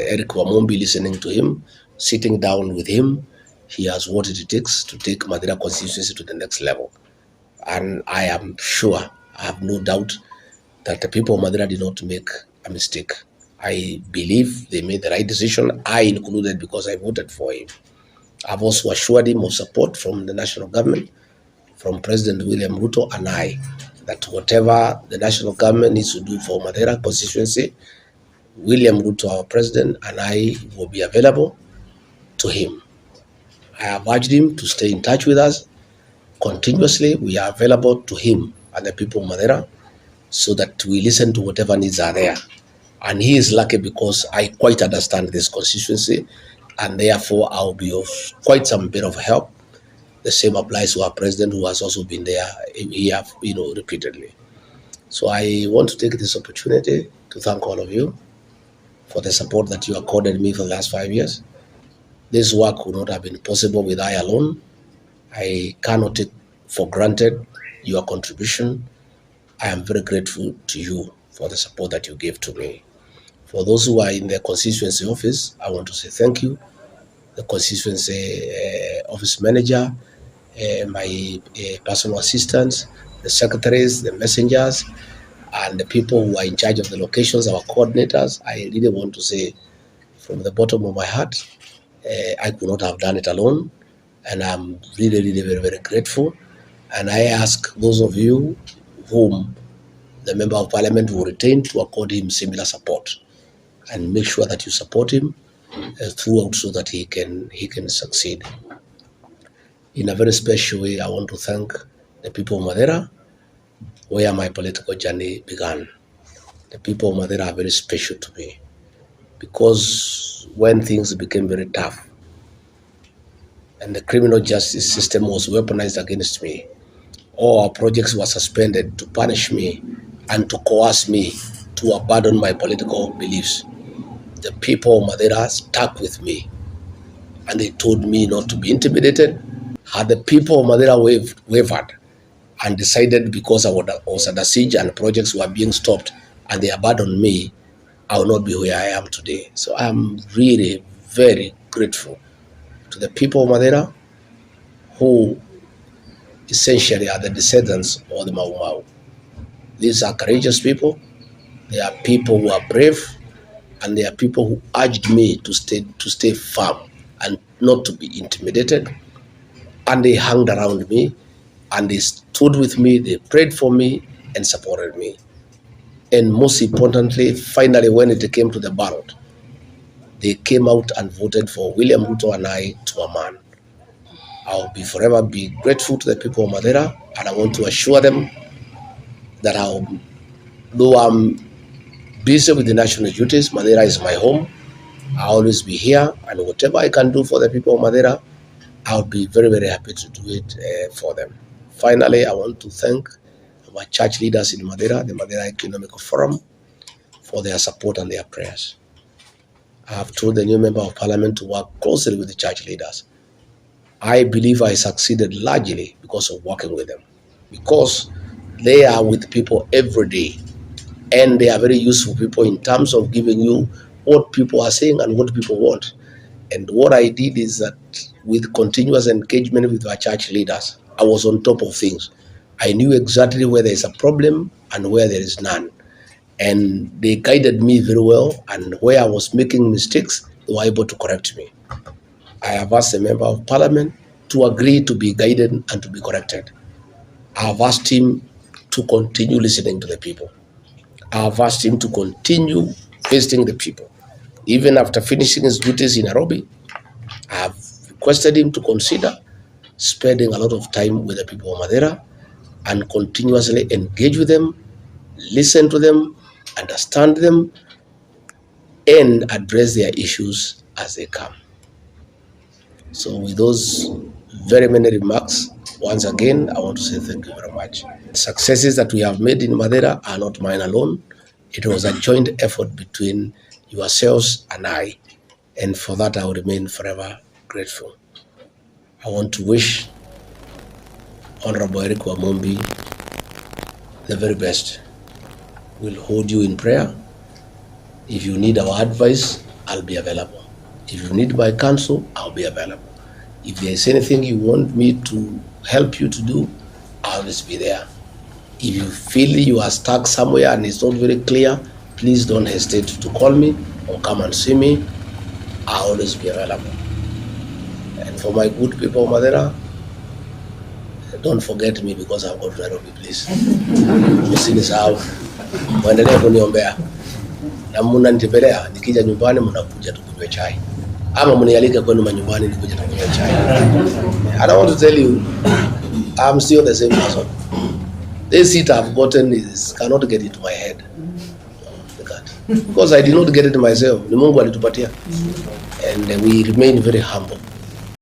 Eric Wamumbi, listening to him, sitting down with him. He has what it takes to take Mathira constituency to the next level. And I am sure, I have no doubt, that the people of Mathira did not make a mistake. I believe they made the right decision, I included, because I voted for him. I've also assured him of support from the national government, from President William Ruto and I, that whatever the national government needs to do for Mathira constituency, William Ruto, our president, and I will be available to him. I have urged him to stay in touch with us continuously. We are available to him and the people of Mathira so that we listen to whatever needs are there. And he is lucky because I quite understand this constituency, and therefore I'll be of quite some bit of help. The same applies to our president, who has also been there here, repeatedly. So I want to take this opportunity to thank all of you for the support that you accorded me for the last 5 years. This work would not have been possible with I alone. I cannot take for granted your contribution. I am very grateful to you for the support that you gave to me. For those who are in the constituency office, I want to say thank you. The constituency office manager, my personal assistants, the secretaries, the messengers, and the people who are in charge of the locations, our coordinators. I really want to say from the bottom of my heart, I could not have done it alone, and I'm really, really very, very grateful. And I ask those of you whom the Member of Parliament will retain to accord him similar support, and make sure that you support him throughout so that he can succeed. In a very special way, I want to thank the people of Mathira, where my political journey began. The people of Mathira are very special to me, because when things became very tough and the criminal justice system was weaponized against me, all our projects were suspended to punish me and to coerce me to abandon my political beliefs, the people of Mathira stuck with me, and they told me not to be intimidated. Had the people of Mathira wavered and decided, because I was under siege and projects were being stopped, and they abandoned me, I will not be where I am today. So I am really very grateful to the people of Mathira, who essentially are the descendants of the Mau Mau. These are courageous people. They are people who are brave, and they are people who urged me to stay firm and not to be intimidated. And they hung around me, and they stood with me, they prayed for me and supported me. And most importantly, finally, when it came to the ballot, they came out and voted for William Ruto and I to a man. I'll forever be grateful to the people of Mathira, and I want to assure them that though I'm busy with the national duties, Mathira is my home. I'll always be here, and whatever I can do for the people of Mathira, I'll be very, very happy to do it for them. Finally, I want to thank our church leaders in Mathira, the Mathira Economic Forum, for their support and their prayers. I have told the new Member of Parliament to work closely with the church leaders. I believe I succeeded largely because of working with them, because they are with people every day, and they are very useful people in terms of giving you what people are saying and what people want. And what I did is that, with continuous engagement with our church leaders, I was on top of things. I knew exactly where there is a problem and where there is none. And they guided me very well, and where I was making mistakes, they were able to correct me. I have asked the Member of Parliament to agree to be guided and to be corrected. I have asked him to continue listening to the people. I have asked him to continue visiting the people. Even after finishing his duties in Nairobi, I have requested him to consider spending a lot of time with the people of Mathira and continuously engage with them, listen to them, understand them, and address their issues as they come. So with those very many remarks, once again, I want to say thank you very much. The successes that we have made in Mathira are not mine alone. It was a joint effort between yourselves and I, and for that I will remain forever grateful. I want to wish Honorable Eric Wamumbi the very best. We'll hold you in prayer. If you need our advice, I'll be available. If you need my counsel, I'll be available. If there's anything you want me to help you to do, I'll always be there. If you feel you are stuck somewhere and it's not very clear, please don't hesitate to call me or come and see me. I'll always be available. And for my good people, Mathira, don't forget me because I've got Nairobi, please. Msinisahau. Muendelee kuniombea. Na mnanitembelea nikija nyumbani mnakuja tukunywe chai. Ama mnialika kwenu manyumbani nikuja tukunywe chai. And I want to tell you, I'm still the same person. This seat I've gotten cannot get into my head. Because I did not get it myself. Ni Mungu alitupatia. And we remain very humble.